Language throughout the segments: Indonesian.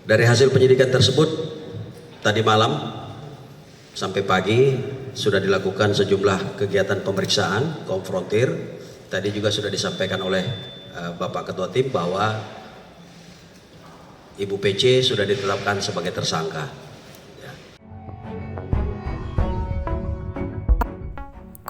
Dari hasil penyidikan tersebut, tadi malam sampai pagi sudah dilakukan sejumlah kegiatan pemeriksaan, konfrontir. Tadi juga sudah disampaikan oleh Bapak Ketua Tim bahwa Ibu PC sudah ditetapkan sebagai tersangka.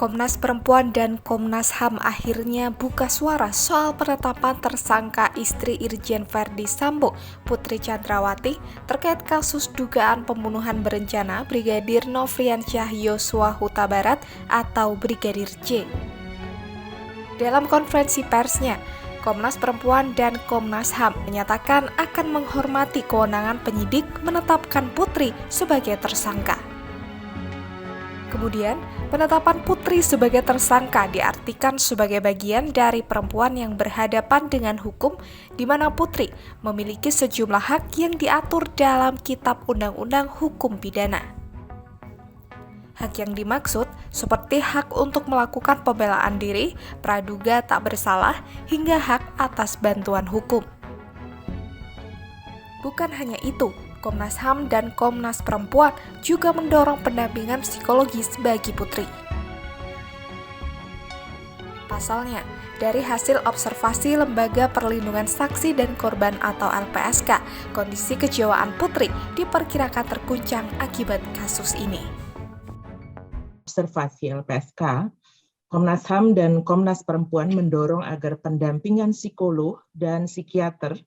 Komnas Perempuan dan Komnas HAM akhirnya buka suara soal penetapan tersangka istri Irjen Verdi Sambo, Putri Chandrawati, terkait kasus dugaan pembunuhan berencana Brigadir Nofriansyah Yosua Huta Barat atau Brigadir J. Dalam konferensi persnya, Komnas Perempuan dan Komnas HAM menyatakan akan menghormati kewenangan penyidik menetapkan Putri sebagai tersangka. Kemudian, penetapan Putri sebagai tersangka diartikan sebagai bagian dari perempuan yang berhadapan dengan hukum, di mana Putri memiliki sejumlah hak yang diatur dalam Kitab Undang-Undang Hukum Pidana. Hak yang dimaksud seperti hak untuk melakukan pembelaan diri, praduga tak bersalah, hingga hak atas bantuan hukum. Bukan hanya itu, Komnas HAM dan Komnas Perempuan juga mendorong pendampingan psikologis bagi Putri. Pasalnya, dari hasil observasi Lembaga Perlindungan Saksi dan Korban atau LPSK, kondisi kejiwaan Putri diperkirakan terguncang akibat kasus ini. Observasi LPSK, Komnas HAM dan Komnas Perempuan mendorong agar pendampingan psikolog dan psikiater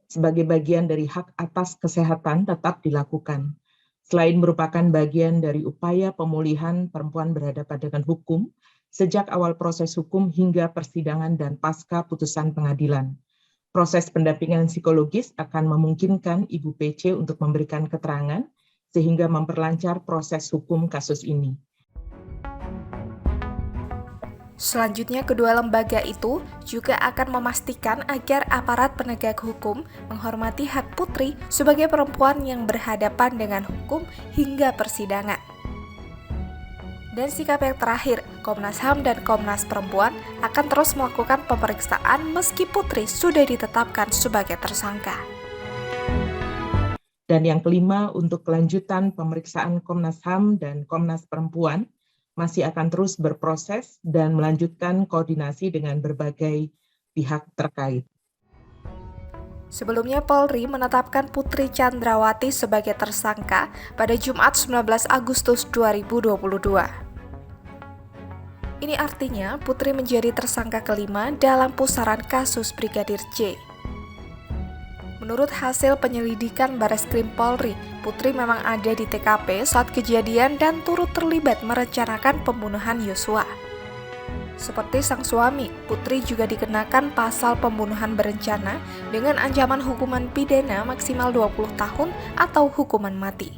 sebagai bagian dari hak atas kesehatan tetap dilakukan. Selain merupakan bagian dari upaya pemulihan perempuan berhadapan dengan hukum, sejak awal proses hukum hingga persidangan dan pasca putusan pengadilan. Proses pendampingan psikologis akan memungkinkan Ibu PC untuk memberikan keterangan, sehingga memperlancar proses hukum kasus ini. Selanjutnya, kedua lembaga itu juga akan memastikan agar aparat penegak hukum menghormati hak Putri sebagai perempuan yang berhadapan dengan hukum hingga persidangan. Dan sikap yang terakhir, Komnas HAM dan Komnas Perempuan akan terus melakukan pemeriksaan meski Putri sudah ditetapkan sebagai tersangka. Dan yang kelima, untuk kelanjutan pemeriksaan Komnas HAM dan Komnas Perempuan, masih akan terus berproses dan melanjutkan koordinasi dengan berbagai pihak terkait. Sebelumnya, Polri menetapkan Putri Chandrawati sebagai tersangka pada Jumat 19 Agustus 2022. Ini artinya Putri menjadi tersangka kelima dalam pusaran kasus Brigadir J. Menurut hasil penyelidikan Bareskrim Polri, Putri memang ada di TKP saat kejadian dan turut terlibat merencanakan pembunuhan Yosua. Seperti sang suami, Putri juga dikenakan pasal pembunuhan berencana dengan ancaman hukuman pidana maksimal 20 tahun atau hukuman mati.